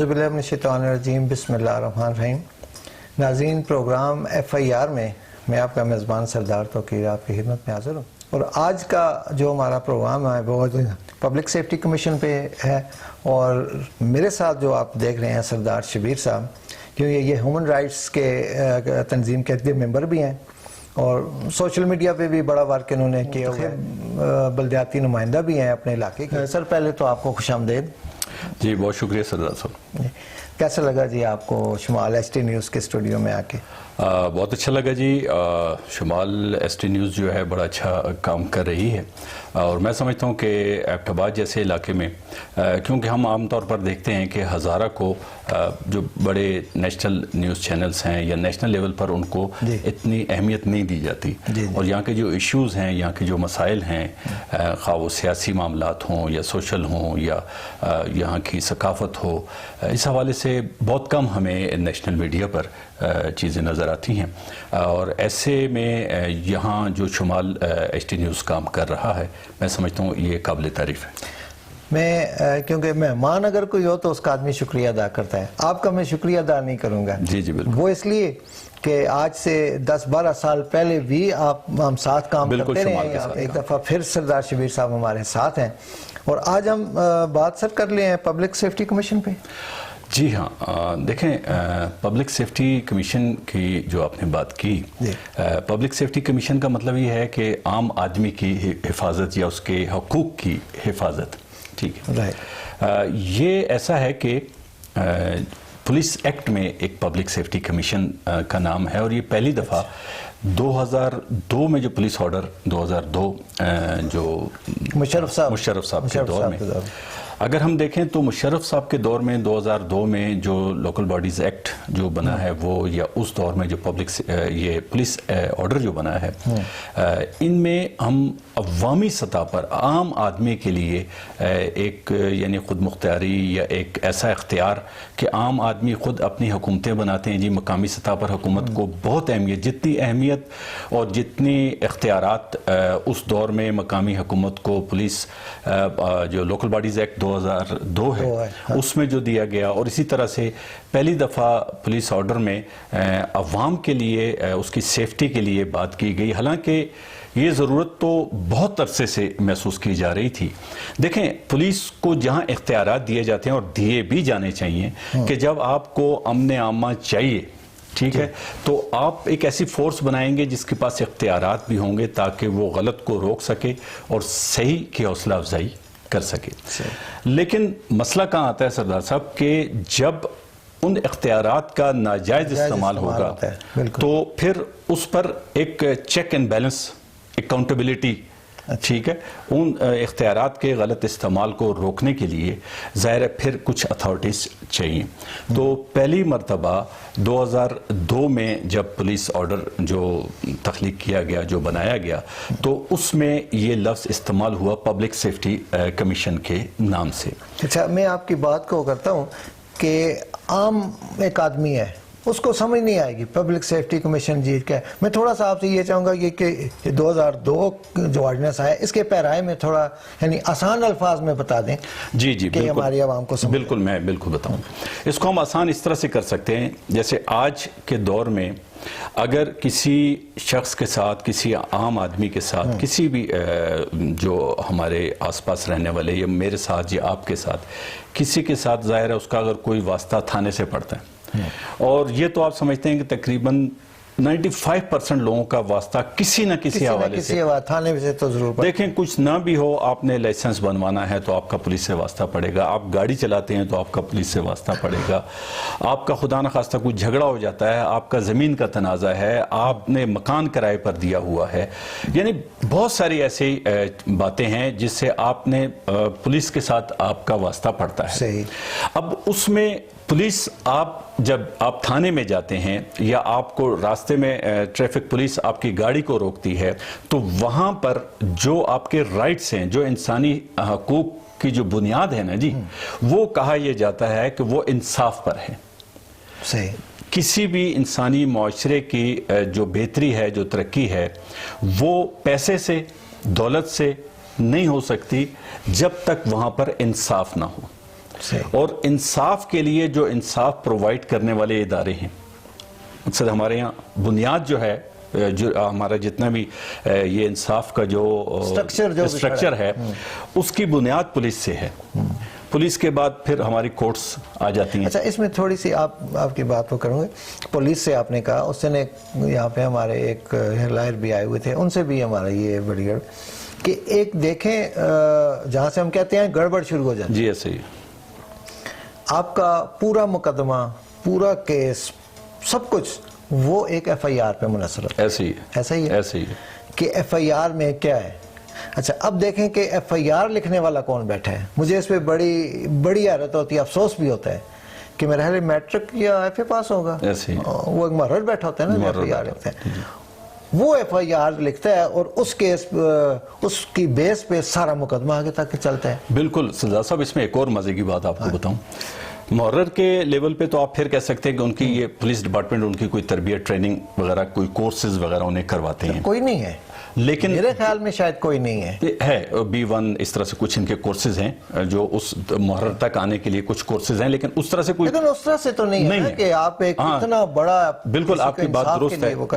اعوذ باللہ من الشیطان الرجیم، بسم اللہ الرحمن الرحیم۔ ناظرین، پروگرام FIR میں آپ کا میزبان سردار توقیر آپ کی خدمت میں حاضر ہوں، اور آج کا جو ہمارا پروگرام ہے وہ پبلک سیفٹی کمیشن پہ ہے، اور میرے ساتھ جو آپ دیکھ رہے ہیں سردار شبیر صاحب، کیونکہ یہ ہیومن رائٹس کے تنظیم کے ایکٹیو ممبر بھی ہیں اور سوشل میڈیا پہ بھی بڑا ورک انہوں نے کیا ہوا ہے، بلدیاتی نمائندہ بھی ہیں اپنے علاقے کے۔ سر پہلے تو آپ کو خوش آمدید۔ جی بہت شکریہ سردار صاحب۔ کیسا لگا جی آپ کو شمال ST نیوز کے اسٹوڈیو میں آ کے؟ بہت اچھا لگا جی۔ شمال ST نیوز جو ہے بڑا اچھا کام کر رہی ہے، اور میں سمجھتا ہوں کہ ایبٹ آباد جیسے علاقے میں، کیونکہ ہم عام طور پر دیکھتے ہیں کہ ہزارہ کو جو بڑے نیشنل نیوز چینلز ہیں یا نیشنل لیول پر ان کو اتنی اہمیت نہیں دی جاتی، اور یہاں کے جو ایشوز ہیں، یہاں کے جو مسائل ہیں، خواہ وہ سیاسی معاملات ہوں یا سوشل ہوں یا یہاں کی ثقافت ہو، اس حوالے سے بہت کم ہمیں نیشنل میڈیا پر چیزیں نظر آتی ہیں، اور ایسے میں یہاں جو شمال ST نیوز کام کر رہا ہے، میں سمجھتا ہوں یہ قابل تعریف ہے۔ کیونکہ مہمان اگر کوئی ہو تو اس کا آدمی شکریہ ادا کرتا ہے، آپ کا میں شکریہ ادا نہیں کروں گا۔ جی جی بالکل۔ وہ اس لیے کہ آج سے 10-12 سال پہلے بھی ہم ساتھ کام کرتے رہے ہیں، ایک دفعہ پھر سردار شبیر صاحب ہمارے ساتھ ہیں، اور آج ہم بات سر کر لیں پبلک سیفٹی کمیشن پہ۔ جی ہاں، دیکھیں پبلک سیفٹی کمیشن کی جو آپ نے بات کی، پبلک سیفٹی کمیشن کا مطلب یہ ہے کہ عام آدمی کی حفاظت یا اس کے حقوق کی حفاظت، ٹھیک ہے۔ یہ ایسا ہے کہ پولیس ایکٹ میں ایک پبلک سیفٹی کمیشن کا نام ہے، اور یہ پہلی دفعہ 2002 میں جو پولیس آرڈر 2002 جو مشرف صاحب کے دور میں، اگر ہم دیکھیں تو مشرف صاحب کے دور میں 2002 میں جو لوکل باڈیز ایکٹ جو بنا ہے وہ، یا اس دور میں جو یہ پولیس آرڈر جو بنا ہے، ان میں ہم عوامی سطح پر عام آدمی کے لیے ایک یعنی خود مختاری یا ایک ایسا اختیار کہ عام آدمی خود اپنی حکومتیں بناتے ہیں۔ جی مقامی سطح پر حکومت کو بہت اہمیت، جتنی اہمیت اور جتنی اختیارات اس دور میں مقامی حکومت کو پولیس جو لوکل باڈیز ایکٹ 2002 ہے اس میں جو دیا گیا، اور اسی طرح سے پہلی دفعہ پولیس آرڈر میں عوام کے لیے اس کی سیفٹی کے لیے بات کی گئی، حالانکہ یہ ضرورت تو بہت عرصے سے محسوس کی جا رہی تھی۔ دیکھیں پولیس کو جہاں اختیارات دیے جاتے ہیں، اور دیے بھی جانے چاہیے، کہ جب آپ کو امن عامہ چاہیے، ٹھیک ہے، تو آپ ایک ایسی فورس بنائیں گے جس کے پاس اختیارات بھی ہوں گے تاکہ وہ غلط کو روک سکے اور صحیح کی حوصلہ افزائی کر سکے۔ لیکن مسئلہ کہاں آتا ہے سردار صاحب کہ جب ان اختیارات کا ناجائز استعمال ہوگا تو پھر اس پر ایک چیک اینڈ بیلنس، اکاؤنٹیبلٹی، ٹھیک ہے، ان اختیارات کے غلط استعمال کو روکنے کے لیے ظاہر ہے پھر کچھ اتھارٹیز چاہیے۔ تو پہلی مرتبہ 2002 میں جب پولیس آرڈر جو تخلیق کیا گیا، جو بنایا گیا، تو اس میں یہ لفظ استعمال ہوا پبلک سیفٹی کمیشن کے نام سے۔ اچھا، میں آپ کی بات کو کرتا ہوں کہ عام ایک آدمی ہے، اس کو سمجھ نہیں آئے گی پبلک سیفٹی کمیشن جی کیا ہے۔ میں تھوڑا سا آپ سے یہ چاہوں گا کہ 2002 جو آرڈیننس آیا، اس کے پیرائے میں تھوڑا یعنی آسان الفاظ میں بتا دیں۔ جی جی کہ ہماری عوام کو سمجھ۔ بالکل، میں بالکل بتاؤں۔ اس کو ہم آسان اس طرح سے کر سکتے ہیں، جیسے آج کے دور میں اگر کسی شخص کے ساتھ، کسی عام آدمی کے ساتھ، کسی بھی جو ہمارے آس پاس رہنے والے، یا میرے ساتھ یا آپ کے ساتھ کسی کے ساتھ، ظاہر ہے اس کا اگر کوئی واسطہ تھانے سے پڑتا ہے، اور یہ تو آپ سمجھتے ہیں کہ تقریباً 95% لوگوں کا واسطہ کسی نہ کسی حوالے سے تھانے سے تو ضرور پڑتا ہے۔ دیکھیں کچھ نہ بھی ہو، آپ نے لائسنس بنوانا ہے تو آپ کا پولیس سے واسطہ پڑے گا، آپ گاڑی چلاتے ہیں تو آپ کا پولیس سے واسطہ پڑے گا، آپ کا خدا نخواستہ کوئی جھگڑا ہو جاتا ہے، آپ کا زمین کا تنازع ہے، آپ نے مکان کرائے پر دیا ہوا ہے، یعنی بہت ساری ایسی باتیں ہیں جس سے آپ نے پولیس کے ساتھ آپ کا واسطہ پڑتا ہے۔ صحیح۔ اب اس میں پولیس، جب آپ تھانے میں جاتے ہیں یا آپ کو راستے میں ٹریفک پولیس آپ کی گاڑی کو روکتی ہے، تو وہاں پر جو آپ کے رائٹس ہیں، جو انسانی حقوق کی جو بنیاد ہے نا جی، وہ کہا یہ جاتا ہے کہ وہ انصاف پر ہے۔ صحیح۔ کسی بھی انسانی معاشرے کی جو بہتری ہے، جو ترقی ہے، وہ پیسے سے، دولت سے نہیں ہو سکتی جب تک وہاں پر انصاف نہ ہو۔ اور انصاف کے لیے جو انصاف پرووائڈ کرنے والے ادارے ہیں، مقصد ہمارے یہاں بنیاد جو ہے، جو ہمارا جتنا بھی یہ انصاف کا جو اسٹرکچر ہے، اس کی بنیاد پولیس سے ہے. پولیس کے بعد پھر ہماری کورٹس آ جاتی ہیں. اچھا، اس میں تھوڑی سی آپ کی بات کو کروں گے. پولیس سے آپ نے کہا، اس نے یہاں پہ ہمارے ایک لائر بھی آئے ہوئے تھے، ان سے بھی ہمارا یہ بڑی گڑ کہ ایک دیکھیں جہاں سے ہم کہتے ہیں گڑبڑ شروع ہو جاتی ہے. جی ایسے ہی آپ کا پورا مقدمہ، پورا کیس، سب کچھ وہ ایک ایف آئی آر پہ منحصر ہے. ایسے ہی ایسا ہی ہے ایسے ہی کہ ایف آئی آر میں کیا ہے. اچھا، اب دیکھیں کہ ایف آئی آر لکھنے والا کون بیٹھا ہے. مجھے اس پہ بڑی حیرت ہوتی ہے، افسوس بھی ہوتا ہے کہ میرا خیال میٹرک یا ایف اے پاس ہوگا، وہ ایک محرر بیٹھا ہوتا ہے نا، ایف آئی آر لکھتا ہے. وہ ایف آئی آر لکھتا ہے اور اس کی بیس پہ سارا مقدمہ آگے تک چلتا ہے. بالکل سلزار صاحب، اس میں ایک اور مزے کی بات آپ کو بتاؤں. محرر کے لیول پہ تو آپ پھر کہہ سکتے ہیں کہ ان کی یہ پولیس ڈپارٹمنٹ ان کی کوئی تربیت، ٹریننگ وغیرہ، کوئی کورسز وغیرہ انہیں کرواتے ہیں. کوئی نہیں ہے، لیکن میرے خیال میں شاید کوئی نہیں ہے. B1 اس طرح سے کچھ ان کے کورسز ہیں جو اس محرر تک آنے کے لیے کچھ کورسز ہیں، لیکن اس طرح سے کوئی، لیکن اس طرح سے تو نہیں ہے کہ آپ ایک اتنا بڑا. بالکل آپ کی بات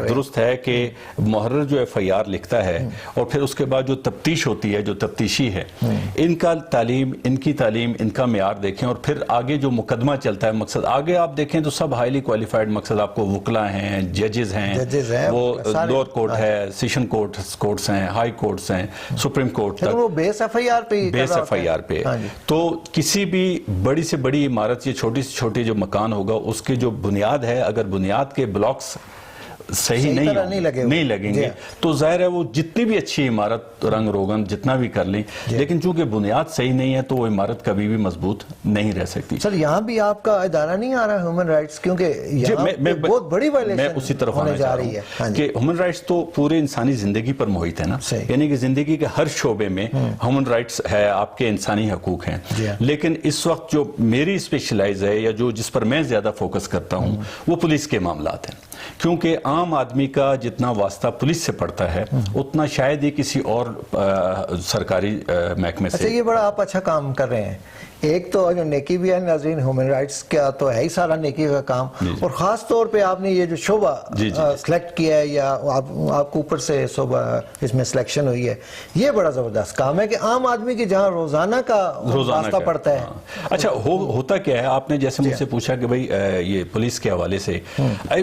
درست ہے کہ محرر جو ایف آئی آر لکھتا ہے اور پھر اس کے بعد جو تفتیش ہوتی ہے، جو تفتیشی ہے، ان کا تعلیم، ان کی تعلیم، ان کا معیار دیکھیں اور پھر آگے جو مقدمہ چلتا ہے، مقصد آگے آپ دیکھیں تو سب ہائیلی کوالیفائڈ، مقصد آپ کو وکلا ہیں، ججز ہیں، وہ لوور کورٹ ہے، سیشن کورٹس ہیں، ہائی کورٹس ہیں، سپریم کورٹ تک. وہ بیس ایف آئی آر پہ بیس ایف آئی آر پہ. تو کسی بھی بڑی سے بڑی عمارت یا چھوٹی سے چھوٹی جو مکان ہوگا، اس کی جو بنیاد ہے، اگر بنیاد کے بلاکس صحیح نہیں لگیں گے تو ظاہر ہے وہ جتنی بھی اچھی عمارت، رنگ روغن جتنا بھی کر لیں، لیکن چونکہ بنیاد صحیح نہیں ہے تو وہ عمارت کبھی بھی مضبوط نہیں رہ سکتی. سر، یہاں بھی آپ کا ادارہ نہیں آ رہا ہے ہیومن رائٹس، کیونکہ یہاں بہت بڑی وائلیشن ہونے جا رہی ہے کہ ہیومن رائٹس تو پورے انسانی زندگی پر محیط ہے نا، یعنی کہ زندگی کے ہر شعبے میں ہیومن رائٹس ہے، آپ کے انسانی حقوق ہیں. لیکن اس وقت جو میری اسپیشلائز ہے یا جس پر میں زیادہ فوکس کرتا ہوں وہ پولیس کے معاملات ہیں، کیونکہ عام آدمی کا جتنا واسطہ پولیس سے پڑتا ہے اتنا شاید ہی کسی اور سرکاری محکمے سے. یہ بڑا آپ اچھا کام کر رہے ہیں. ایک تو جو نیکی بھی ہے ناظرین، ہیومن رائٹس کا تو ہے ہی سارا نیکی کا کام، اور خاص طور پہ آپ نے یہ جو شعبہ سلیکٹ کیا ہے یا آپ کو اوپر سے شعبہ اس میں سلیکشن ہوئی ہے، یہ بڑا زبردست کام ہے کہ عام آدمی کی جہاں روزانہ کا راستہ پڑتا ہے. اچھا، ہوتا کیا ہے، آپ نے جیسے مجھ سے پوچھا کہ بھئی یہ پولیس کے حوالے سے،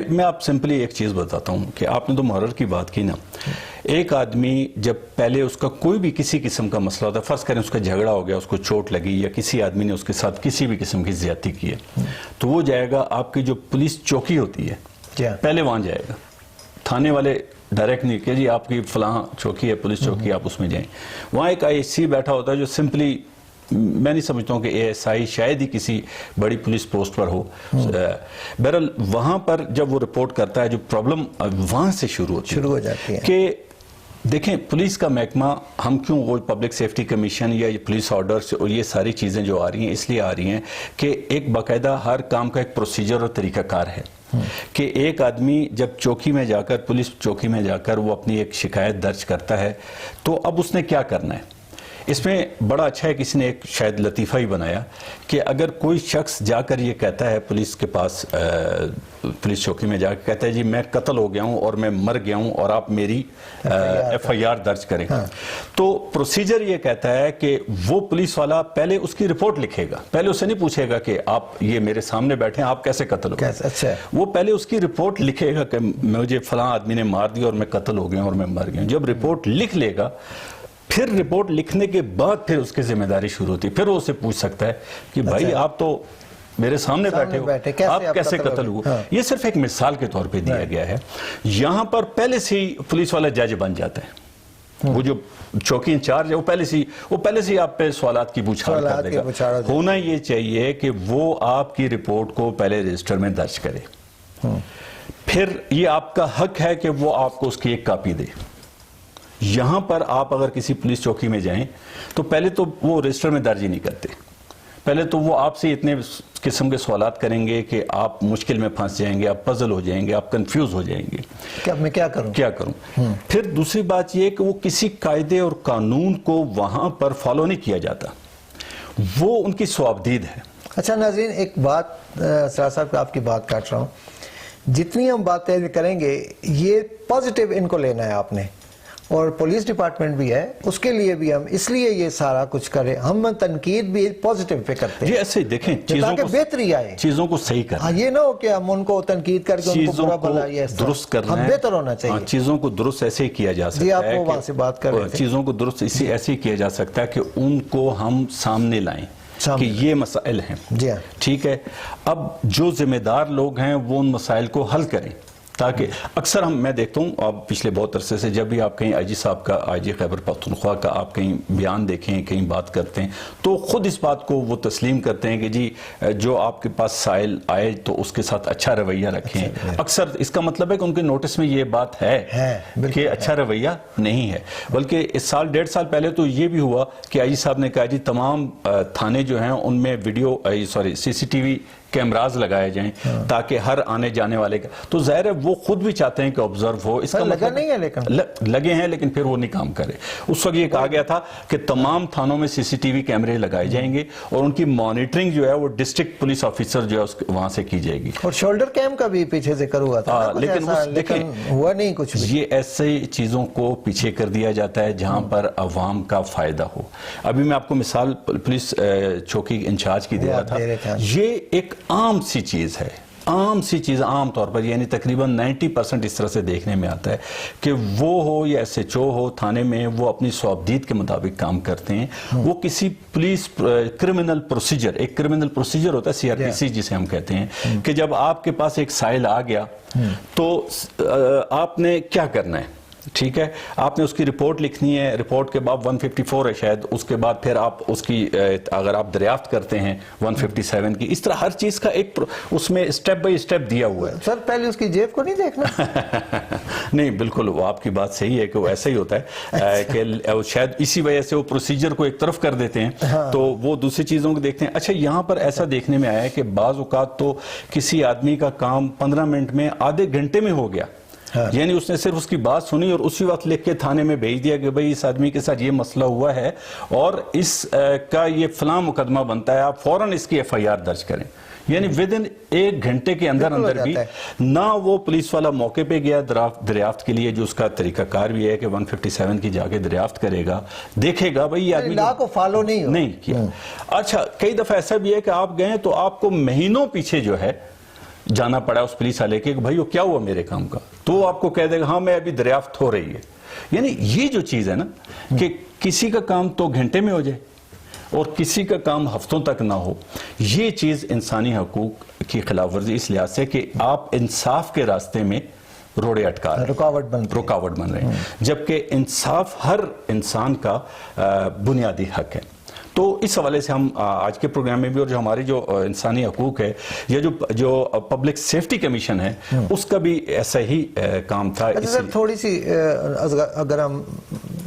میں آپ سمپلی ایک چیز بتاتا ہوں کہ آپ نے تو محرر کی بات کی نا. ایک آدمی جب پہلے اس کا کوئی بھی کسی قسم کا مسئلہ ہوتا ہے، فرض کریں اس کا جھگڑا ہو گیا، اس کو چوٹ لگی یا کسی آدمی نے اس کے ساتھ کسی بھی قسم کی زیادتی کی ہے، تو وہ جائے گا آپ کی جو پولیس چوکی ہوتی ہے، پہلے وہاں جائے گا. تھانے والے ڈائریکٹ نہیں کہ جی آپ کی فلاں چوکی ہے، پولیس چوکی، آپ اس میں جائیں. وہاں ایک آئی سی بیٹھا ہوتا ہے جو سمپلی، میں نہیں سمجھتا ہوں کہ اے ایس آئی شاید ہی کسی بڑی پولیس پوسٹ پر ہو. بہرحال وہاں پر جب وہ رپورٹ کرتا ہے، جو پرابلم وہاں سے شروع ہو جاتی ہے کہ دیکھیں پولیس کا محکمہ، ہم کیوں وہ پبلک سیفٹی کمیشن یا پولیس آرڈرز اور یہ ساری چیزیں جو آ رہی ہیں، اس لیے آ رہی ہیں کہ ایک باقاعدہ ہر کام کا ایک پروسیجر اور طریقہ کار ہے کہ ایک آدمی جب چوکی میں جا کر، پولیس چوکی میں جا کر وہ اپنی ایک شکایت درج کرتا ہے تو اب اس نے کیا کرنا ہے. اس میں بڑا اچھا ہے، کسی نے ایک شاید لطیفہ ہی بنایا کہ اگر کوئی شخص جا کر یہ کہتا ہے پولیس کے پاس، پولیس چوکی میں جا کے کہتا ہے جی میں قتل ہو گیا ہوں اور میں مر گیا ہوں اور آپ میری ایف آئی آر درج کریں، تو پروسیجر یہ کہتا ہے کہ وہ پولیس والا پہلے اس کی رپورٹ لکھے گا. پہلے اسے نہیں پوچھے گا کہ آپ یہ میرے سامنے بیٹھے ہیں، آپ کیسے قتل ہو گئے. وہ پہلے اس کی رپورٹ لکھے گا کہ مجھے فلاں آدمی نے مار دیا اور میں قتل ہو گیا اور میں مر گیا ہوں. جب رپورٹ لکھ لے گا، پھر رپورٹ لکھنے کے بعد پھر اس کی ذمہ داری شروع ہوتی ہے. پھر وہ اسے پوچھ سکتا ہے کہ بھائی آپ تو میرے سامنے بیٹھے ہو، آپ کیسے قتل ہوئے. یہ صرف ایک مثال کے طور پہ دیا گیا ہے. یہاں پر پہلے سے ہی پولیس والا جج بن جاتا ہے، وہ جو چوکی انچارج ہے وہ پہلے سے آپ پہ سوالات کی پوچھاڑ کر دے گا. ہونا یہ چاہیے کہ وہ آپ کی رپورٹ کو پہلے رجسٹر میں درج کرے، پھر یہ آپ کا حق ہے کہ وہ آپ کو اس کی ایک کاپی دے. یہاں پر آپ اگر کسی پولیس چوکی میں جائیں تو پہلے تو وہ رجسٹر میں درج ہی نہیں کرتے. پہلے تو وہ آپ سے اتنے قسم کے سوالات کریں گے کہ آپ مشکل میں پھنس جائیں گے، آپ پزل ہو جائیں گے، آپ کنفیوز ہو جائیں گے کہ اب میں کیا کروں. پھر دوسری بات یہ کہ وہ کسی قاعدے اور قانون کو وہاں پر فالو نہیں کیا جاتا، وہ ان کی سوابدید ہے. اچھا ناظرین، ایک بات سراج صاحب آپ کی بات کاٹ رہا ہوں، جتنی ہم باتیں کریں گے یہ پازیٹیو ان کو لینا ہے آپ نے، اور پولیس ڈپارٹمنٹ بھی ہے اس کے لیے بھی ہم اس لیے یہ سارا کچھ کریں، ہم تنقید بھی پازیٹیو پہ کرتے ہیں جی ایسے دیکھیں چیزوں تاکہ کو بہتری آئے، چیزوں کو صحیح کریں، ہاں یہ نہ ہو کہ ہم ان کو تنقید کر کے ان کو چیزوں برا کو بھلا یہ اس طرح، درست کرنا ہم ہے، بہتر ہونا چاہیے۔ ہاں چیزوں کو درست ایسے ہی کیا جا سکتا ہے، جی آپ وہ وہاں سے بات کر رہے تھے، چیزوں کو درست ایسے ہی کیا جا سکتا ہے کہ ان کو ہم سامنے لائیں کہ یہ مسائل ہیں، جی ہاں ٹھیک ہے۔ اب جو ذمہ دار لوگ ہیں وہ ان مسائل کو حل کریں، تاکہ اکثر میں دیکھتا ہوں اب پچھلے بہت عرصے سے جب بھی آپ کہیں آئی جی صاحب کا، آئی جی خیبر پختونخوا کا آپ کہیں بیان دیکھیں، کہیں بات کرتے ہیں تو خود اس بات کو وہ تسلیم کرتے ہیں کہ جی جو آپ کے پاس سائل آئے تو اس کے ساتھ اچھا رویہ رکھیں۔ اکثر اس کا مطلب ہے کہ ان کے نوٹس میں یہ بات ہے کہ اچھا رویہ نہیں ہے، بلکہ اس سال 1.5 سال پہلے تو یہ بھی ہوا کہ آئی جی صاحب نے کہا جی تمام تھانے جو ہیں ان میں سی سی ٹی وی کیمراز لگائے جائیں تاکہ ہر آنے جانے والے کا، تو ظاہر ہے وہ خود بھی چاہتے ہیں کہ آبزرو ہو، اس کا لگا نہیں ہے لیکن لگے ہیں لیکن پھر وہ نہیں کام کرے۔ اس وقت یہ کہا گیا تھا کہ تمام تھانوں میں سی سی ٹی وی کیمرے لگائے جائیں گے اور ان کی مانیٹرنگ جو ہے وہ ڈسٹرکٹ پولیس آفیسر جو ہے وہاں سے کی جائے گی، اور شولڈر کیم کا بھی پیچھے ذکر ہوا تھا لیکن ہوا نہیں کچھ بھی۔ یہ ایسے چیزوں کو پیچھے کر دیا جاتا ہے جہاں پر عوام کا فائدہ ہو۔ ابھی میں آپ کو مثال پولیس چوکی انچارج کی دے رہا تھا، یہ ایک عام سی چیز ہے، عام سی چیز عام طور پر، یعنی تقریباً 90% اس طرح سے دیکھنے میں آتا ہے کہ وہ ہو یا ایس ایچ او ہو تھانے میں، وہ اپنی صوابدید کے مطابق کام کرتے ہیں، وہ کسی پولیس کرمنل پروسیجر، ایک کرمنل پروسیجر ہوتا ہے سی آر پی سی جسے ہم کہتے ہیں، کہ جب آپ کے پاس ایک سائل آ گیا تو آپ نے کیا کرنا ہے، ٹھیک ہے، آپ نے اس کی رپورٹ لکھنی ہے، رپورٹ کے بعد 154 ہے شاید، اس کے بعد پھر آپ اس کی اگر آپ دریافت کرتے ہیں 157 کی، اس طرح ہر چیز کا ایک اس میں سٹیپ بائی سٹیپ دیا ہوا ہے۔ سر پہلے اس کی جیب کو نہیں دیکھنا؟ نہیں بالکل، وہ آپ کی بات صحیح ہے کہ وہ ایسا ہی ہوتا ہے کہ شاید اسی وجہ سے وہ پروسیجر کو ایک طرف کر دیتے ہیں تو وہ دوسری چیزوں کو دیکھتے ہیں۔ اچھا یہاں پر ایسا دیکھنے میں آیا ہے کہ بعض اوقات تو کسی آدمی کا کام 15 منٹ میں آدھے گھنٹے میں ہو گیا، یعنی اس نے صرف اس کی بات سنی اور اسی وقت لکھ کے تھانے میں بھیج دیا کہ بھئی اس آدمی کے ساتھ یہ مسئلہ ہوا ہے اور اس کا یہ فلاں مقدمہ بنتا ہے، آپ فوراً اس کی ایف آئی آر درج کریں، یعنی ودن 1 گھنٹے کے اندر بھی نہ وہ پولیس والا موقع پہ گیا دریافت کے لیے، جو اس کا طریقہ کار بھی ہے کہ 157 کی جا کے دریافت کرے گا، دیکھے گا بھئی یہ آدمی لا کو فالو نہیں کیا۔ اچھا کئی دفعہ ایسا بھی ہے کہ آپ گئے تو آپ کو مہینوں پیچھے جو ہے جانا پڑا اس پولیس والے کے کہ بھائی وہ کیا ہوا میرے کام کا، تو وہ آپ کو کہہ دے گا ہاں میں ابھی دریافت ہو رہی ہے۔ یعنی یہ جو چیز ہے نا کہ کسی کا کام تو گھنٹے میں ہو جائے اور کسی کا کام ہفتوں تک نہ ہو، یہ چیز انسانی حقوق کی خلاف ورزی اس لحاظ سے کہ آپ انصاف کے راستے میں روڑے اٹکا رہے ہیں، رکاوٹ بن رہے ہیں، جبکہ انصاف ہر انسان کا بنیادی حق ہے۔ تو اس حوالے سے ہم آج کے پروگرام میں بھی، اور جو ہماری جو انسانی حقوق ہے یا جو پبلک سیفٹی کمیشن ہے اس کا بھی ایسا ہی کام تھا۔ سر تھوڑی سی اگر ہم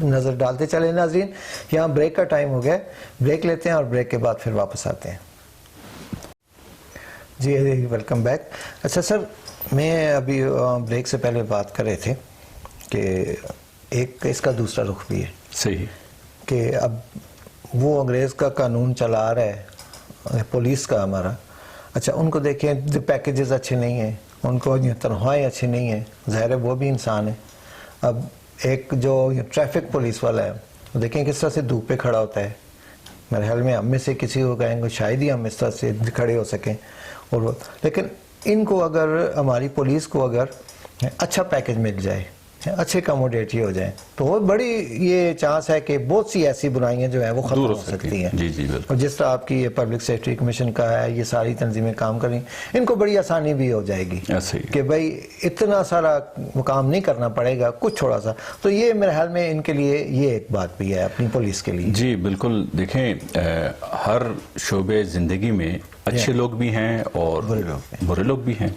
نظر ڈالتے چلیں ناظرین، یہاں بریک کا ٹائم ہو گیا، بریک لیتے ہیں اور بریک کے بعد پھر واپس آتے ہیں۔ جی ویلکم بیک۔ اچھا سر، میں ابھی بریک سے پہلے بات کر رہے تھے کہ ایک اس کا دوسرا رخ بھی ہے، صحیح، کہ اب وہ انگریز کا قانون چلا رہا ہے پولیس کا ہمارا، اچھا ان کو دیکھیں پیکیجز اچھے نہیں ہیں، ان کو تنخواہیں اچھی نہیں ہیں، ظاہر ہے وہ بھی انسان ہے۔ اب ایک جو ٹریفک پولیس والا ہے وہ دیکھیں کس طرح سے دھوپ پہ کھڑا ہوتا ہے، میرے خیال میں ہم میں سے کسی کو کہیں گے شاید ہی ہم اس طرح سے کھڑے ہو سکیں، اور وہ لیکن ان کو اگر ہماری پولیس کو اگر اچھا پیکیج مل جائے، اچھے کموڈیٹی ہو جائیں تو وہ بڑی یہ چانس ہے کہ بہت سی ایسی برائیاں جو ہیں وہ ختم ہو سکتی ہیں۔ اور جس طرح آپ کی یہ پبلک سیفٹی کمیشن کا ہے، یہ ساری تنظیمیں کام کریں، ان کو بڑی آسانی بھی ہو جائے گی کہ بھائی اتنا سارا کام نہیں کرنا پڑے گا، کچھ تھوڑا سا، تو یہ میرے خیال میں ان کے لیے یہ ایک بات بھی ہے اپنی پولیس کے لیے۔ جی بالکل، دیکھیں ہر شعبے زندگی میں اچھے لوگ بھی ہیں اور برے لوگ بھی ہیں،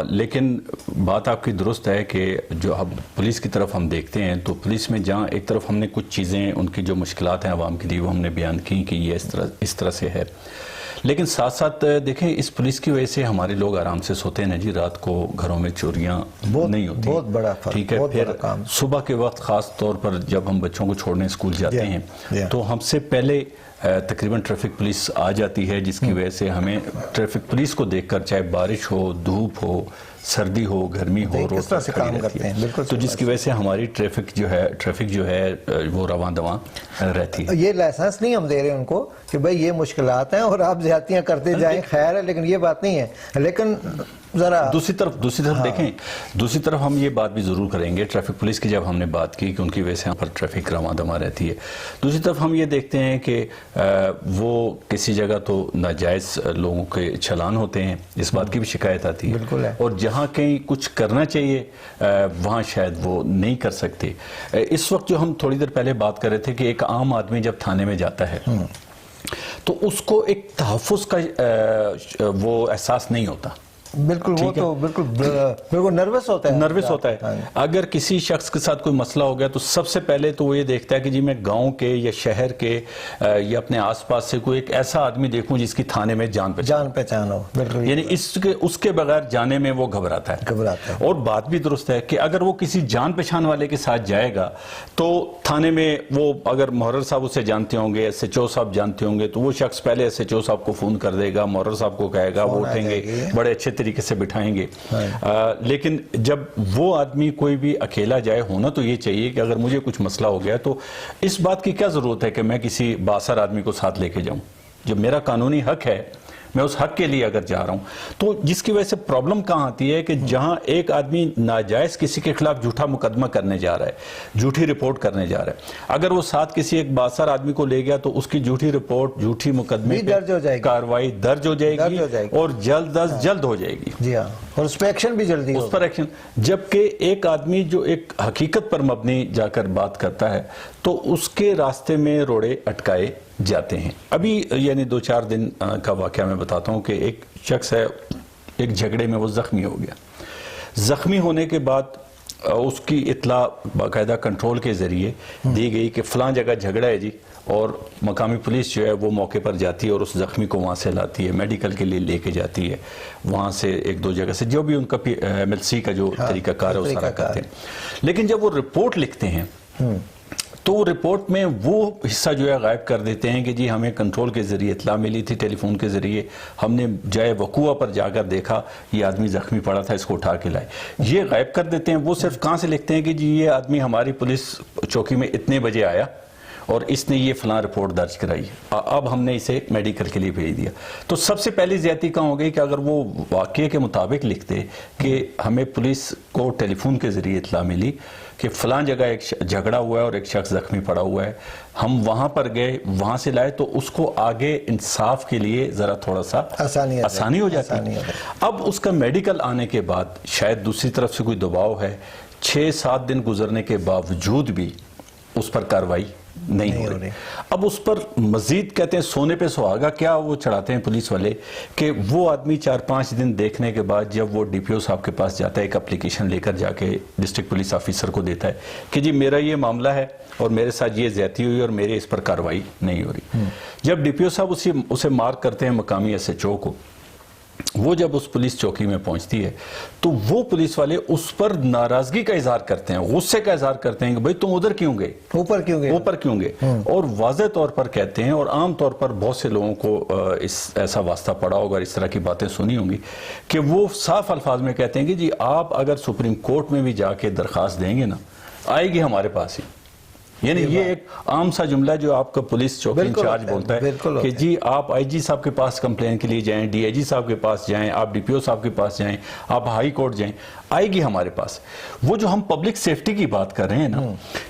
لیکن بات آپ کی درست ہے کہ جو اب پولیس کی طرف ہم دیکھتے ہیں تو پولیس میں جہاں ایک طرف ہم نے کچھ چیزیں ان کی جو مشکلات ہیں عوام کے لیے وہ ہم نے بیان کی کہ یہ اس طرح سے ہے، لیکن ساتھ ساتھ دیکھیں اس پولیس کی وجہ سے ہمارے لوگ آرام سے سوتے ہیں جی، رات کو گھروں میں چوریاں نہیں ہوتی، بہت بڑا فرق، ٹھیک ہے. پھر صبح کے وقت خاص طور پر جب ہم بچوں کو چھوڑنے اسکول جاتے ہیں تو ہم سے پہلے تقریباً ٹریفک پولیس آ جاتی ہے، جس کی وجہ سے ہمیں ٹریفک پولیس کو دیکھ کر چاہے بارش ہو، دھوپ ہو، سردی ہو، گرمی ہو، روڈ پر کھڑی رہتی ہے، تو جس کی وجہ سے ہماری ٹریفک جو ہے وہ رواں دواں رہتی ہے. یہ لائسنس نہیں ہم دے رہے ان کو کہ بھئی یہ مشکلات ہیں اور آپ زیادتیاں کرتے جائیں، خیر ہے، لیکن یہ بات نہیں ہے. لیکن ذرا دوسری طرف دیکھیں، دوسری طرف ہم یہ بات بھی ضرور کریں گے، ٹریفک پولیس کی جب ہم نے بات کی کہ ان کی وجہ سے یہاں پر ٹریفک رواں دواں رہتی ہے، دوسری طرف ہم یہ دیکھتے ہیں کہ وہ کسی جگہ تو ناجائز لوگوں کے چلان ہوتے ہیں، اس بات کی بھی شکایت آتی ہے، اور جہاں کہیں کچھ کرنا چاہیے وہاں شاید وہ نہیں کر سکتے. اس وقت جو ہم تھوڑی دیر پہلے بات کر رہے تھے کہ ایک عام آدمی جب تھانے میں جاتا ہے تو اس کو ایک تحفظ کا وہ احساس نہیں ہوتا. بالکل، وہ تو بالکل نروس ہوتا ہے. اگر کسی شخص کے ساتھ کوئی مسئلہ ہو گیا تو سب سے پہلے تو وہ یہ دیکھتا ہے کہ جی میں گاؤں کے یا شہر کے یا اپنے آس پاس سے کوئی ایک ایسا آدمی دیکھوں جس کی تھانے میں جان پہچان ہو. یعنی اس کے بغیر جانے میں وہ گھبراتا ہے. اور بات بھی درست ہے کہ اگر وہ کسی جان پہچان والے کے ساتھ جائے گا تو تھانے میں وہ اگر محرر صاحب اسے جانتے ہوں گے، ایس ایچ او صاحب جانتے ہوں گے، تو وہ شخص پہلے ایس ایچ او صاحب کو فون کر دے گا، محرر صاحب کو کہے گا، وہ اٹھیں گے، بڑے اچھے طریقے سے بٹھائیں گے. لیکن جب وہ آدمی کوئی بھی اکیلا جائے، ہونا تو یہ چاہیے کہ اگر مجھے کچھ مسئلہ ہو گیا تو اس بات کی کیا ضرورت ہے کہ میں کسی بااثر آدمی کو ساتھ لے کے جاؤں. جب میرا قانونی حق ہے، میں اس حق کے لیے اگر جا رہا ہوں تو جس کی وجہ سے پرابلم کہاں آتی ہے کہ جہاں ایک آدمی ناجائز کسی کے خلاف جھوٹا مقدمہ کرنے جا رہا ہے، جھوٹی رپورٹ کرنے جا رہا ہے، اگر وہ ساتھ کسی ایک بااثر آدمی کو لے گیا تو اس کی جھوٹی رپورٹ، جھوٹی مقدمے پہ کاروائی درج ہو جائے گی اور جلد از جلد ہو جائے گی. جی ہاں، اور اس پہ ایکشن بھی جلدی اس پر ایکشن. جبکہ ایک آدمی جو ایک حقیقت پر مبنی جا کر بات کرتا ہے تو اس کے راستے میں روڑے اٹکائے جاتے ہیں. ابھی یعنی 2-4 دن کا واقعہ میں بتاتا ہوں کہ ایک شخص ہے، ایک جھگڑے میں وہ زخمی ہو گیا. زخمی ہونے کے بعد اس کی اطلاع باقاعدہ کنٹرول کے ذریعے دی گئی کہ فلاں جگہ جھگڑا ہے جی، اور مقامی پولیس جو ہے وہ موقع پر جاتی ہے اور اس زخمی کو وہاں سے لاتی ہے، میڈیکل کے لیے لے کے جاتی ہے، وہاں سے 1-2 جگہ سے جو بھی ان کا MLC کا جو طریقہ کار ہے وہ سارا کرتے ہیں. لیکن جب وہ رپورٹ لکھتے ہیں تو رپورٹ میں وہ حصہ جو ہے غائب کر دیتے ہیں کہ جی ہمیں کنٹرول کے ذریعے اطلاع ملی تھی، ٹیلی فون کے ذریعے ہم نے جائے وقوع پر جا کر دیکھا یہ آدمی زخمی پڑا تھا، اس کو اٹھا کے لائے. یہ غائب کر دیتے ہیں. وہ صرف کہاں سے لکھتے ہیں کہ جی یہ آدمی ہماری پولیس چوکی میں اتنے بجے آیا اور اس نے یہ فلاں رپورٹ درج کرائی، اب ہم نے اسے میڈیکل کے لیے بھیج دیا. تو سب سے پہلی زیادتی کہاں ہو گئی کہ اگر وہ واقعے کے مطابق لکھتے کہ ہمیں پولیس کو ٹیلی فون کے ذریعے اطلاع ملی کہ فلاں جگہ ایک جھگڑا ہوا ہے اور ایک شخص زخمی پڑا ہوا ہے، ہم وہاں پر گئے، وہاں سے لائے، تو اس کو آگے انصاف کے لیے ذرا تھوڑا سا آسانی ہو جاتی. اب اس کا میڈیکل آنے کے بعد شاید دوسری طرف سے کوئی دباؤ ہے، 6-7 دن گزرنے کے باوجود بھی اس پر کاروائی نہیں ہو رہی. اب اس پر مزید کہتے ہیں سونے پہ سہاگا کیا وہ چڑھاتے ہیں پولیس والے کہ وہ آدمی 4-5 دن دیکھنے کے بعد جب وہ DPO صاحب کے پاس جاتا ہے، ایک اپلیکیشن لے کر جا کے ڈسٹرکٹ پولیس آفیسر کو دیتا ہے کہ جی میرا یہ معاملہ ہے اور میرے ساتھ یہ زیادتی ہوئی اور میرے اس پر کاروائی نہیں ہو رہی. جب DPO صاحب اسے مارک کرتے ہیں مقامی SHO کو، وہ جب اس پولیس چوکی میں پہنچتی ہے تو وہ پولیس والے اس پر ناراضگی کا اظہار کرتے ہیں، غصے کا اظہار کرتے ہیں کہ بھئی تم ادھر کیوں گئے، اوپر کیوں گئے، اور واضح طور پر کہتے ہیں، اور عام طور پر بہت سے لوگوں کو ایسا واسطہ پڑا ہوگا، اس طرح کی باتیں سنی ہوں گی کہ وہ صاف الفاظ میں کہتے ہیں کہ جی آپ اگر سپریم کورٹ میں بھی جا کے درخواست دیں گے نا، آئے گی ہمارے پاس ہی. یعنی یہ ایک عام سا جملہ جو آپ کا پولیس چوکی انچارج بولتا ہے کہ جی آپ IG صاحب کے پاس کمپلین کے لیے جائیں، DIG صاحب کے پاس جائیں، آپ DPO صاحب کے پاس جائیں، آپ ہائی کورٹ جائیں، آئے گی ہمارے پاس. وہ جو ہم پبلک سیفٹی کی بات کر رہے ہیں نا،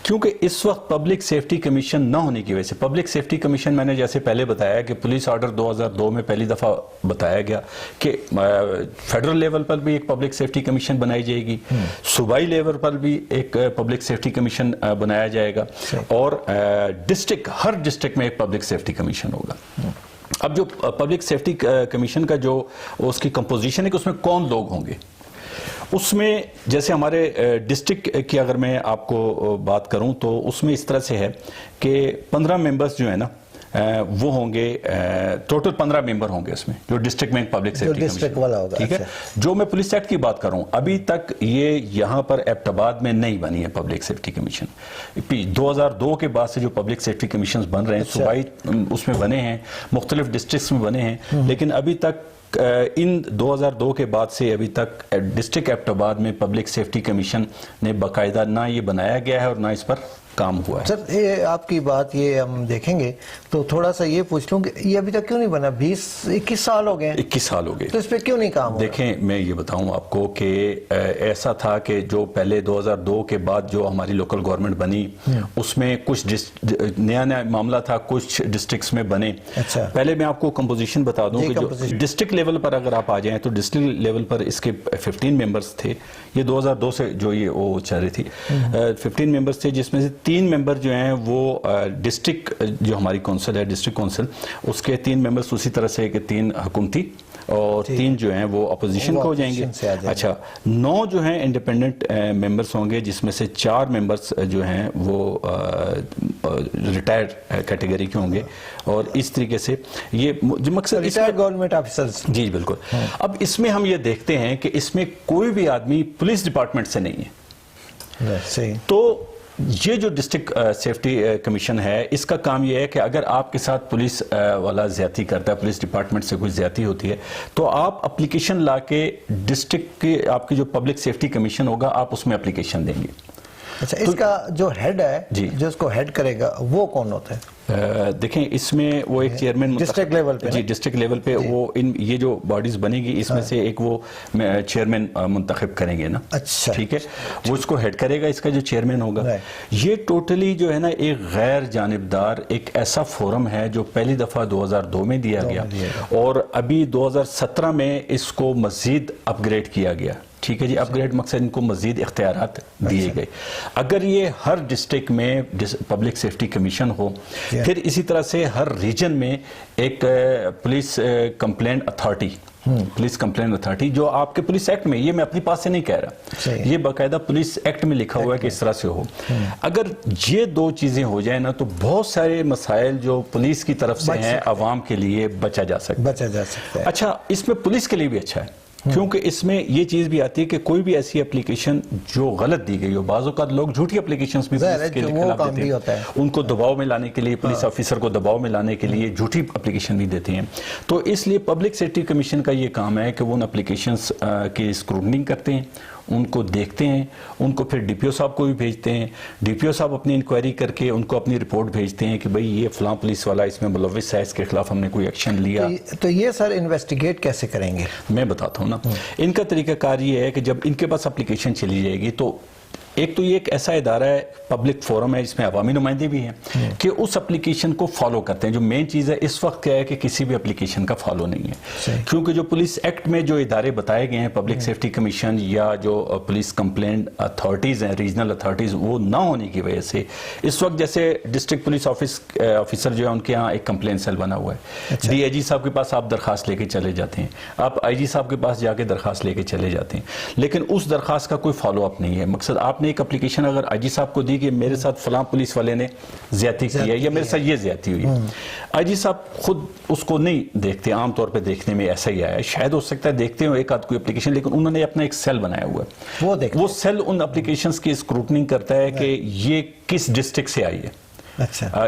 کیونکہ اس وقت پبلک سیفٹی کمیشن نہ ہونے کی وجہ سے، پبلک سیفٹی کمیشن میں نے جیسے پہلے بتایا کہ پولیس آرڈر 2002 میں پہلی دفعہ بتایا گیا کہ فیڈرل لیول پر بھی ایک پبلک سیفٹی کمیشن بنائی جائے گی، صوبائی لیول پر بھی ایک پبلک سیفٹی کمیشن بنایا جائے گا، اور ہر ڈسٹرکٹ میں ایک پبلک سیفٹی کمیشن ہوگا. اب جو پبلک سیفٹی کمیشن کا جو اس کی کمپوزیشن ہے کہ اس میں کون لوگ ہوں گے، اس میں جیسے ہمارے ڈسٹرکٹ کی اگر میں آپ کو بات کروں تو اس میں اس طرح سے ہے کہ 15 ممبرز جو ہیں نا وہ ہوں گے ٹوٹل 15 ممبر ہوں گے اس میں جو ڈسٹرکٹ میں پبلک سیفٹی کمیشن، ٹھیک ہے. جو میں پولیس ایکٹ کی بات کروں ابھی تک یہ یہاں پر ایبٹ آباد میں نہیں بنی ہے پبلک سیفٹی کمیشن. 2002 کے بعد سے جو پبلک سیفٹی کمیشنز بن رہے ہیں صوبائی اس میں بنے ہیں، مختلف ڈسٹرکٹس میں بنے ہیں، لیکن ابھی تک ان 2002 کے بعد سے ابھی تک ڈسٹرکٹ ایبٹ آباد میں پبلک سیفٹی کمیشن نے باقاعدہ نہ یہ بنایا گیا ہے اور نہ اس پر کام ہوا ہے. سر یہ آپ کی بات یہ ہم دیکھیں گے تو تھوڑا سا یہ پوچھ لوں کہ یہ ابھی تک کیوں نہیں بنا؟ 21 سال ہو گئے. 21 سال ہو گئے تو اس پہ کیوں نہیں کام ہوا؟ دیکھیں میں یہ بتاؤں آپ کو کہ ایسا تھا کہ جو پہلے 2002 کے بعد جو ہماری لوکل گورنمنٹ بنی اس میں کچھ نیا معاملہ تھا، کچھ ڈسٹرکٹس میں بنے. پہلے میں آپ کو کمپوزیشن بتا دوں کہ جو ڈسٹرکٹ لیول پر اگر آپ آ جائیں تو ڈسٹرکٹ لیول پر اس کے 15 ممبرز تھے. یہ 2002 سے جو یہ وہ چل رہی تھی 15 ممبرز تھے، جس میں سے 3 ممبر جو ہیں وہ ڈسٹرکٹ جو ہماری کونسل ہے ڈسٹرکٹ کونسل اس کے 3 ممبرز اسی طرح سے کہ 3 حکومتی اور 3 جو ہیں وہ اپوزیشن کو ہو جائیں گے. اچھا 9 جو ہیں انڈیپینڈنٹ ممبرز ہوں گے، جس میں سے 4 ممبرز جو ہیں وہ ریٹائرڈ کیٹیگری کے ہوں گے. اور اس طریقے سے یہ مقصد ریٹائرڈ گورنمنٹ آفیسرز. جی بالکل. اب اس میں ہم یہ دیکھتے ہیں کہ اس میں کوئی بھی آدمی پولیس ڈپارٹمنٹ سے نہیں ہے. تو یہ جو ڈسٹرکٹ سیفٹی کمیشن ہے اس کا کام یہ ہے کہ اگر آپ کے ساتھ پولیس والا زیادتی کرتا ہے، پولیس ڈپارٹمنٹ سے کوئی زیادتی ہوتی ہے تو آپ اپلیکیشن لا کے ڈسٹرکٹ کے آپ کی جو پبلک سیفٹی کمیشن ہوگا آپ اس میں اپلیکیشن دیں گے. اچھا اس کا جو ہیڈ ہے جو اس کو ہیڈ کرے گا وہ کون ہوتا ہے؟ دیکھیں اس میں وہ ایک چیئرمین ڈسٹرکٹ لیول پہ. جی ڈسٹرکٹ لیول پہ وہ یہ جو باڈیز بنے گی اس میں سے ایک وہ چیئرمین منتخب کریں گے نا. اچھا ٹھیک ہے، وہ اس کو ہیڈ کرے گا، اس کا جو چیئرمین ہوگا. یہ ٹوٹلی جو ہے نا ایک غیر جانبدار ایک ایسا فورم ہے جو پہلی دفعہ 2002 میں دیا گیا اور ابھی 2017 میں اس کو مزید اپ گریڈ کیا گیا. ٹھیک ہے جی، اپ گریڈ مقصد ان کو مزید اختیارات دیے گئے. اگر یہ ہر ڈسٹرکٹ میں پبلک سیفٹی کمیشن ہو، پھر اسی طرح سے ہر ریجن میں ایک police complaint authority, police complaint authority جو آپ کے پولیس ایکٹ میں، یہ میں اپنی پاس سے نہیں کہہ رہا، یہ باقاعدہ پولیس ایکٹ میں لکھا ہوا ہے کہ اس طرح سے ہو. اگر یہ 2 چیزیں ہو جائیں نا تو بہت سارے مسائل جو پولیس کی طرف سے ہیں عوام کے لیے بچا جا سکتا ہے. اچھا اس میں پولیس کے لیے بھی اچھا ہے کیونکہ اس میں یہ چیز بھی آتی ہے کہ کوئی بھی ایسی اپلیکیشن جو غلط دی گئی ہو، بعض اوقات لوگ جھوٹی اپلیکیشنز بھی پولیس کے خلاف دیتے ہیں، ان کو دباؤ میں لانے کے لیے، پولیس آفیسر کو دباؤ میں لانے کے لیے جھوٹی اپلیکیشن بھی دیتے ہیں. تو اس لیے پبلک سیفٹی کمیشن کا یہ کام ہے کہ وہ ان اپلیکیشنز کی اسکروٹنگ کرتے ہیں، ان کو دیکھتے ہیں، ان کو پھر ڈی پی او صاحب کو بھی بھیجتے ہیں. ڈی پی او صاحب اپنی انکوائری کر کے ان کو اپنی رپورٹ بھیجتے ہیں کہ بھئی یہ فلاں پولیس والا اس میں ملوث ہے، اس کے خلاف ہم نے کوئی ایکشن لیا. تو یہ سر انویسٹیگیٹ کیسے کریں گے؟ میں بتاتا ہوں نا. ان کا طریقہ کار یہ ہے کہ جب ان کے پاس اپلیکیشن چلی جائے گی تو ایک تو یہ ایک ایسا ادارہ ہے، پبلک فورم ہے، اس میں عوامی نمائندے بھی ہیں کہ اس اپلیکیشن کو فالو کرتے ہیں. جو مین چیز ہے اس وقت کیا ہے کہ کسی بھی اپلیکیشن کا فالو نہیں ہے، کیونکہ جو پولیس ایکٹ میں جو ادارے بتائے گئے ہیں، پبلک سیفٹی کمیشن یا جو پولیس کمپلینٹ اتھارٹیز ہیں، ریجنل اتھارٹیز، وہ نہ ہونے کی وجہ سے اس وقت جیسے ڈسٹرکٹ پولیس آفیسر جو ہے ان کے ہاں ایک کمپلین سیل بنا ہوا ہے. ڈی آئی جی صاحب کے پاس آپ درخواست لے کے چلے جاتے ہیں، آپ آئی جی صاحب کے پاس جا کے درخواست لے کے چلے جاتے ہیں، لیکن اس درخواست کا کوئی فالو اپ نہیں ہے. مقصد آپ نے ایک اپلیکیشن اگر آئی جی صاحب کو دی کہ میرے ساتھ فلاں پولیس والے نے زیادتی کی ہے یا میرے ساتھ یہ زیادتی ہوئی ہے، آئی جی صاحب خود اس کو نہیں دیکھتے. عام طور پہ دیکھنے میں ایسا ہی آیا ہے، شاید ہو سکتا ہے دیکھتے ہو ایک آدھ کوئی اپلیکیشن، لیکن انہوں نے اپنا ایک سیل بنایا ہوا ہے، وہ سیل ان اپلیکیشنز کی اسکروٹننگ کرتا ہے کہ یہ کس ڈسٹرکٹ سے آئی ہے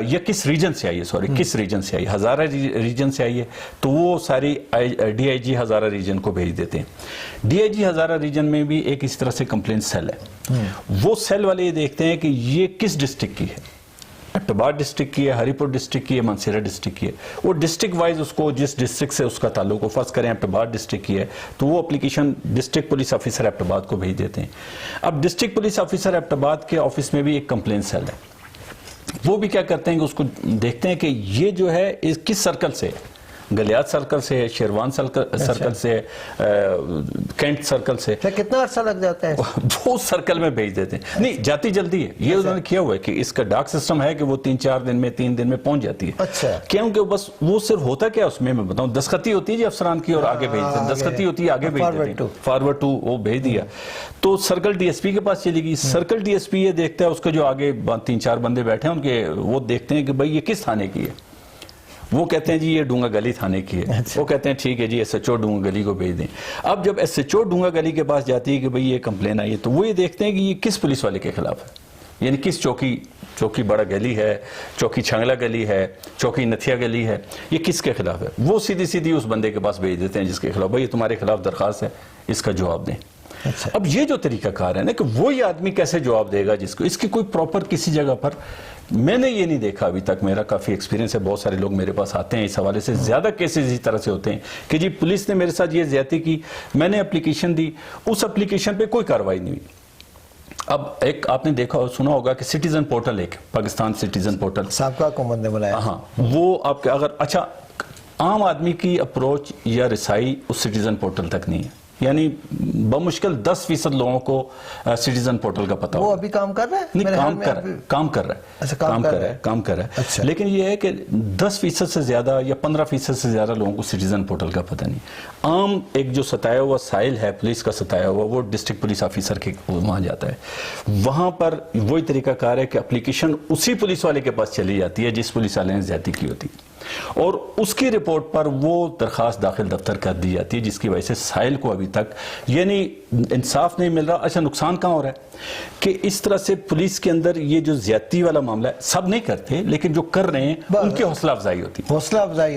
یا کس ریجن سے آئی ہے، کس ریجن سے آئی ہے. ہزارہ ریجن سے آئی ہے تو وہ ساری D I G Hazara region کو بھیج دیتے ہیں. D I G Hazara region میں بھی ایک اس طرح سے کمپلین سیل ہے، وہ سیل والے یہ دیکھتے ہیں کہ یہ کس ڈسٹرکٹ کی ہے، ایبٹ آباد ڈسٹرکٹ کی ہے، ہری پور ڈسٹرکٹ کی ہے، منسیرہ ڈسٹرکٹ کی ہے. وہ ڈسٹرکٹ وائز اس کو جس ڈسٹرکٹ سے اس کا تعلق ہو، فرض کریں ایبٹ آباد ڈسٹرکٹ کی ہے تو وہ application district police officer Abbottabad کو بھیج دیتے ہیں. اب ڈسٹرکٹ پولیس آفیسر ایبٹ آباد کے آفس میں بھی ایک کمپلین سیل ہے. وہ بھی کیا کرتے ہیں کہ اس کو دیکھتے ہیں کہ یہ جو ہے کس سرکل سے ہے، گلیات سرکل سے ہے، شیروان سرکل سے ہے، کینٹ سرکل سے. کتنا عرصہ لگ جاتا ہے؟ وہ سرکل میں بھیج دیتے ہیں. نہیں جاتی جلدی ہے، یہ انہوں نے کیا ہوا ہے کہ اس کا ڈاک سسٹم ہے کہ وہ 3-4 دن میں 3 دن میں پہنچ جاتی ہے. اچھا کیونکہ بس وہ صرف ہوتا کیا اس میں بتاؤں، دستخطی ہوتی ہے جی افسران کی اور آگے بھیج دیتے ہیں، دستخطی ہوتی ہے آگے بھیج دیتے ہیں، فارورڈ ٹو وہ بھیج دیا تو سرکل ڈی ایس پی کے پاس چلی گئی. سرکل ڈی ایس پی یہ دیکھتا ہے، اس کے جو آگے 3-4 بندے بیٹھے ہیں ان کے وہ دیکھتے ہیں کہ بھئی یہ کس تھانے کی ہے. وہ کہتے ہیں جی یہ ڈونگا گلی تھانے کی ہے، وہ کہتے ہیں ٹھیک ہے جی ایس ایچ او ڈونگا گلی کو بھیج دیں. اب جب ایس ایچ او ڈونگا گلی کے پاس جاتی ہے کہ بھئی یہ کمپلین آئی ہے، تو وہ یہ دیکھتے ہیں کہ یہ کس پولیس والے کے خلاف ہے، یعنی کس چوکی بڑا گلی ہے، چوکی چھنگلا گلی ہے، چوکی نتھیا گلی ہے، یہ کس کے خلاف ہے. وہ سیدھی اس بندے کے پاس بھیج دیتے ہیں جس کے خلاف بھئی تمہارے خلاف درخواست ہے، اس کا جواب دیں. اب یہ جو طریقہ کار ہے نا کہ وہی آدمی کیسے جواب دے گا جس کو، اس کی کوئی پراپر کسی جگہ پر میں نے یہ نہیں دیکھا ابھی تک. میرا کافی ایکسپیرینس ہے، بہت سارے لوگ میرے پاس آتے ہیں اس حوالے سے، زیادہ کیسز اسی طرح سے ہوتے ہیں کہ جی پولیس نے میرے ساتھ یہ زیادتی کی، میں نے اپلیکیشن دی، اس اپلیکیشن پہ کوئی کارروائی نہیں ہوئی. اب ایک آپ نے دیکھا سنا ہوگا کہ سٹیزن پورٹل، ایک پاکستان سٹیزن پورٹل سابقہ حکومت نے بنایا، ہاں وہ آپ کے اگر اچھا عام آدمی کی اپروچ یا رسائی اس سٹیزن پورٹل تک نہیں ہے، یعنی بمشکل 10% لوگوں کو سٹیزن پورٹل کا پتہ وہ ہوگا. ابھی کام کر رہا ہے؟ نہیں کام کر رہا ہے لیکن یہ ہے کہ 10% سے زیادہ یا 15% سے زیادہ لوگوں کو سٹیزن پورٹل کا پتہ نہیں. عام ایک جو ستایا ہوا سائل ہے پولیس کا ستایا ہوا، وہ ڈسٹرکٹ پولیس آفیسر کے وہاں جاتا ہے. وہاں پر وہی طریقہ کار ہے کہ اپلیکیشن اسی پولیس والے کے پاس چلی جاتی ہے جس پولیس والے نے زیادتی کی ہوتی ہے، اور اس کی رپورٹ پر وہ درخواست داخل دفتر کر دی جاتی ہے، جس کی وجہ سے سائل کو ابھی تک یعنی انصاف نہیں مل رہا. اچھا نقصان کہاں ہو رہا ہے کہ اس طرح سے پولیس کے اندر یہ جو زیادتی والا معاملہ ہے، سب نہیں کرتے لیکن جو کر رہے ہیں ان کی حوصلہ افزائی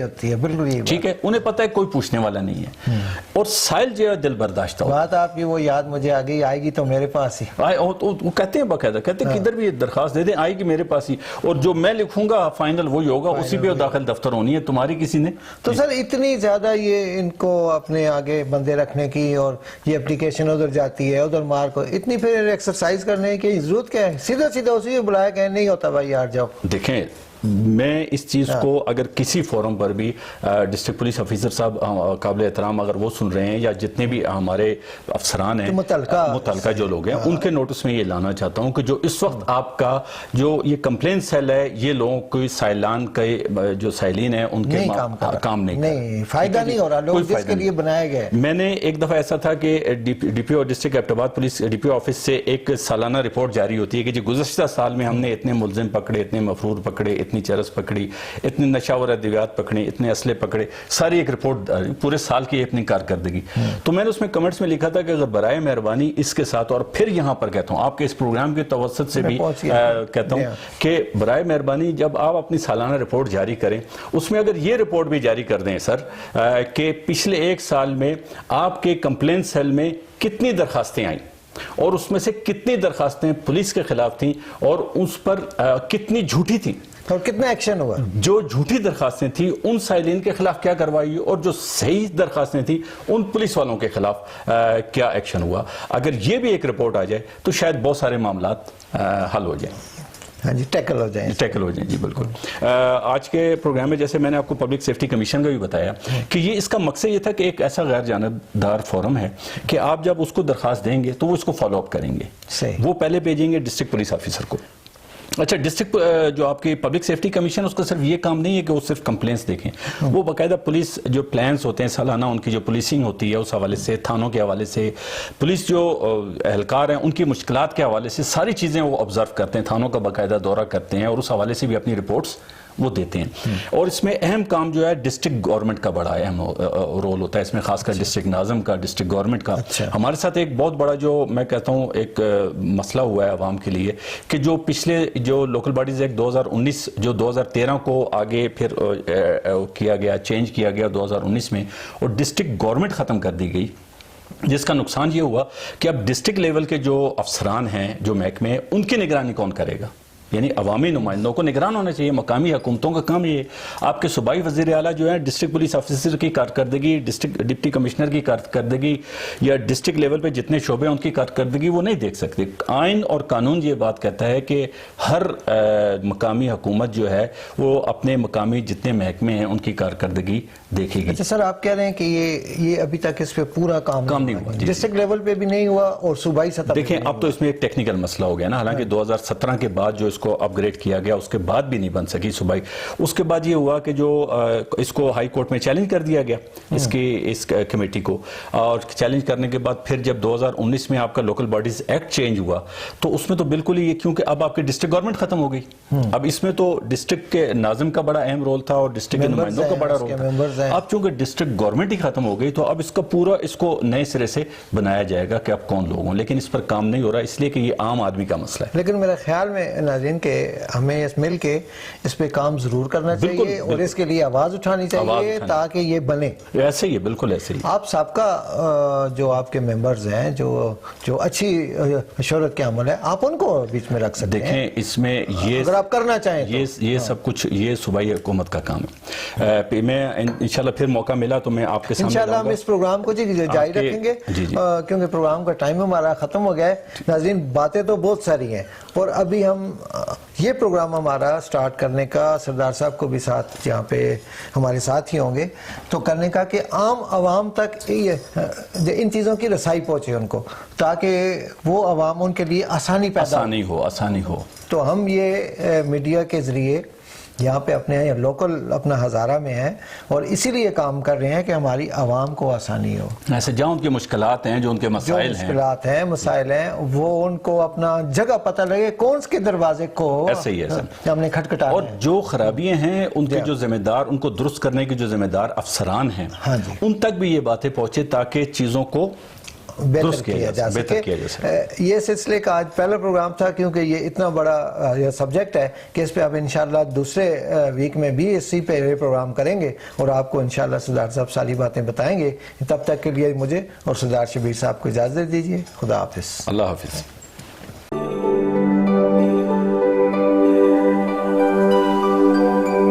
ہوتی ہے، بالکل یہ ٹھیک ہے، انہیں پتہ ہے کوئی پوچھنے والا نہیں ہے، اور سائل جو ہے دل برداشتہ ہوتا ہے. بات آپ کی وہ یاد مجھے آئے گی تو میرے پاس ہی وہ کہتے ہیں باقاعدہ، کہتے ہیں کدھر بھی درخواست دے دیں، آئے گی میرے پاس ہی، اور جو میں لکھوں گا فائنل وہی ہوگا، اسی پہ داخل دفتر ہونی ہے، تمہاری کسی نے. تو سر اتنی زیادہ یہ ان کو اپنے آگے بندے رکھنے کی، اور یہ اپلیکیشن ادھر جاتی ہے ادھر مار کو، اتنی پھر ایکسرسائز کرنے کی ضرورت کیا ہے؟ سیدھا اسی کو بلایا کہ نہیں ہوتا بھائی یار جاؤ. دیکھیں میں اس چیز کو اگر کسی فورم پر بھی ڈسٹرکٹ پولیس آفیسر صاحب قابل احترام اگر وہ سن رہے ہیں یا جتنے بھی ہمارے افسران ہیں متعلقہ جو لوگ ہیں، ان کے نوٹس میں یہ لانا چاہتا ہوں کہ جو اس وقت آپ کا جو یہ کمپلین سیل ہے، یہ لوگوں کو سائلان کے جو سائلین ہیں ان کے کام نہیں فائدہ نہیں ہو رہا، لوگ جس کے لیے بنائے گئے. میں نے ایک دفعہ ایسا تھا کہ ڈی پی او ڈسٹرکٹ ایبٹ آباد police D P O office سے ایک سالانہ رپورٹ جاری ہوتی ہے کہ جی گزشتہ سال میں ہم نے اتنے ملزم پکڑے، اتنے مفرور پکڑے، اتنی چرس پکڑی، اتنے نشاور ادویات پکڑے، اتنے اسلحے پکڑے، ساری ایک رپورٹ پورے سال کی اپنی کارکردگی. تو میں نے اس میں کمنٹس میں لکھا تھا کہ اگر برائے مہربانی اس کے ساتھ، اور پھر یہاں پر کہتا ہوں آپ کے اس پروگرام کے توسط سے بھی کہتا ہوں کہ برائے مہربانی جب آپ اپنی سالانہ رپورٹ جاری کریں، اس میں اگر یہ رپورٹ بھی جاری کر دیں سر کہ پچھلے ایک سال میں آپ کے کمپلین سیل میں کتنی درخواستیں آئیں، اور اس میں سے کتنی درخواستیں پولیس کے خلاف تھیں، اور اس پر کتنی جھوٹی تھیں، اور کتنا ایکشن ہوا، جو جھوٹی درخواستیں تھیں ان سائلین کے خلاف کیا کارروائی ہوئی، اور جو صحیح درخواستیں تھیں ان پولیس والوں کے خلاف کیا ایکشن ہوا. اگر یہ بھی ایک رپورٹ آ جائے تو شاید بہت سارے معاملات حل ہو جائیں. ہاں جی، ٹیکل ہو جائیں جی بالکل. آج کے پروگرام میں جیسے میں نے آپ کو پبلک سیفٹی کمیشن کا بھی بتایا کہ یہ اس کا مقصد یہ تھا کہ ایک ایسا غیر جانبدار فورم ہے کہ آپ جب اس کو درخواست دیں گے تو وہ اس کو فالو اپ کریں گے، وہ پہلے بھیجیں گے ڈسٹرکٹ پولیس آفیسر کو. اچھا ڈسٹرکٹ جو آپ کی پبلک سیفٹی کمیشن، اس کا صرف یہ کام نہیں ہے کہ وہ صرف کمپلینس دیکھیں، وہ باقاعدہ پولیس جو پلانز ہوتے ہیں سالانہ، ان کی جو پولیسنگ ہوتی ہے اس حوالے سے، تھانوں کے حوالے سے، پولیس جو اہلکار ہیں ان کی مشکلات کے حوالے سے ساری چیزیں وہ آبزرو کرتے ہیں، تھانوں کا باقاعدہ دورہ کرتے ہیں، اور اس حوالے سے بھی اپنی رپورٹس وہ دیتے ہیں. اور اس میں اہم کام جو ہے ڈسٹرکٹ گورنمنٹ کا بڑا اہم رول ہوتا ہے اس میں، خاص کر ڈسٹرکٹ ناظم کا، ڈسٹرکٹ گورنمنٹ کا. ہمارے ساتھ ایک بہت بڑا جو میں کہتا ہوں ایک مسئلہ ہوا ہے عوام کے لیے کہ جو پچھلے جو لوکل باڈیز ایکٹ 2019 جو 2013 کو آگے پھر کیا گیا، چینج کیا گیا 2019 میں، اور ڈسٹرکٹ گورنمنٹ ختم کر دی گئی، جس کا نقصان یہ ہوا کہ اب ڈسٹرکٹ لیول کے جو افسران ہیں جو محکمے ہیں ان کی نگرانی کون کرے گا؟ یعنی عوامی نمائندوں کو نگران ہونا چاہیے. مقامی حکومتوں کا کام یہ ہے. آپ کے صوبائی وزیر اعلیٰ جو ہے ڈسٹرکٹ پولیس آفیسر کی کارکردگی، ڈسٹرکٹ ڈپٹی کمشنر کی کارکردگی، یا ڈسٹرکٹ لیول پہ جتنے شعبے ہیں ان کی کارکردگی وہ نہیں دیکھ سکتے. آئین اور قانون یہ بات کہتا ہے کہ ہر مقامی حکومت جو ہے وہ اپنے مقامی جتنے محکمے ہیں ان کی کارکردگی دیکھے گی. اچھا سر، آپ کہہ رہے ہیں کہ یہ ابھی تک اس پہ پورا کام نہیں ہوا، ڈسٹرکٹ لیول پہ بھی نہیں ہوا اور صوبائی سطح پہ. دیکھیں اب تو اس میں ایک ٹیکنیکل مسئلہ ہو گیا نا، حالانکہ 2017 کے بعد جو اس کو اپ گریڈ کیا گیا، اس کے بعد بھی نہیں بن سکی صوبائی. اس کے بعد یہ ہوا کہ جو اس کو ہائی کورٹ میں چیلنج کر دیا گیا اس کمیٹی کو، اور چیلنج کرنے کے بعد پھر جب 2019 میں آپ کا لوکل باڈیز ایکٹ چینج ہوا تو اس میں تو بالکل ہی یہ، کیونکہ اب آپ کی ڈسٹرکٹ گورنمنٹ ختم ہو گئی. اب اس میں تو ڈسٹرکٹ کے ناظم کا بڑا اہم رول تھا اور ڈسٹرکٹ کے نمائندوں کا بڑا رول تھا. اب چونکہ ڈسٹرکٹ گورنمنٹ ہی ختم ہو گئی تو اب اس کا پورا اس کو نئے سرے سے بنایا جائے گا کہ اب کون لوگ ہوں، لیکن اس پر کام نہیں ہو رہا اس لیے کہ یہ عام آدمی کا مسئلہ ہے. لیکن میرے خیال میں ناظرین کہ ہمیں مل کے اس پہ کام ضرور کرنا چاہیے اور اس کے لیے آواز اٹھانی چاہیے تاکہ یہ بنے. ایسے ہی ہے، بالکل ایسے ہی. آپ سابقہ جو آپ کے ممبرز ہیں جو اچھی شہرت کے عمل ہے، آپ ان کو بیچ میں رکھ سکتے ہیں. دیکھیں اس میں یہ اگر آپ کرنا چاہیں یہ سب کچھ یہ صوبائی حکومت کا کام ہے. میں انشاءاللہ پھر موقع ملا تو میں آپ کے سامنے انشاءاللہ ہم اس پروگرام کو جاری رکھیں گے کیونکہ پروگرام کا ٹائم ہمارا ختم ہو گیا ہے. ناظرین باتیں تو بہت ساری ہیں اور ابھی ہم یہ پروگرام ہمارا سٹارٹ کرنے کا سردار صاحب کو بھی ساتھ یہاں پہ ہمارے ساتھ ہی ہوں گے تو کرنے کا کہ عام عوام تک ان چیزوں کی رسائی پہنچے ان کو، تاکہ وہ عوام ان کے لیے آسانی ہو. تو ہم یہ میڈیا کے ذریعے یہاں پہ اپنے لوکل اپنا ہزارہ میں ہیں اور اسی لیے کام کر رہے ہیں کہ ہماری عوام کو آسانی ہو. ایسے جہاں ان کے مشکلات ہیں، جو ان کے مسائل ہیں وہ ان کو اپنا جگہ پتہ لگے، کون کے دروازے کو ایسے ہی ہم نے کھٹکھٹانا اور جو خرابیاں ہیں ان کے جو ذمہ دار، ان کو درست کرنے کے جو ذمہ دار افسران ہیں ان تک بھی یہ باتیں پہنچے تاکہ چیزوں کو بہتر کیا جا سکے. یہ سلسلے کا آج پہلا پروگرام تھا کیونکہ یہ اتنا بڑا سبجیکٹ ہے کہ اس پہ آپ انشاءاللہ دوسرے ویک میں بھی اسی پہ پروگرام کریں گے اور آپ کو انشاءاللہ سردار صاحب ساری باتیں بتائیں گے. تب تک کے لیے مجھے اور سردار شبیر صاحب کو اجازت دیجیے. خدا حافظ. اللہ حافظ.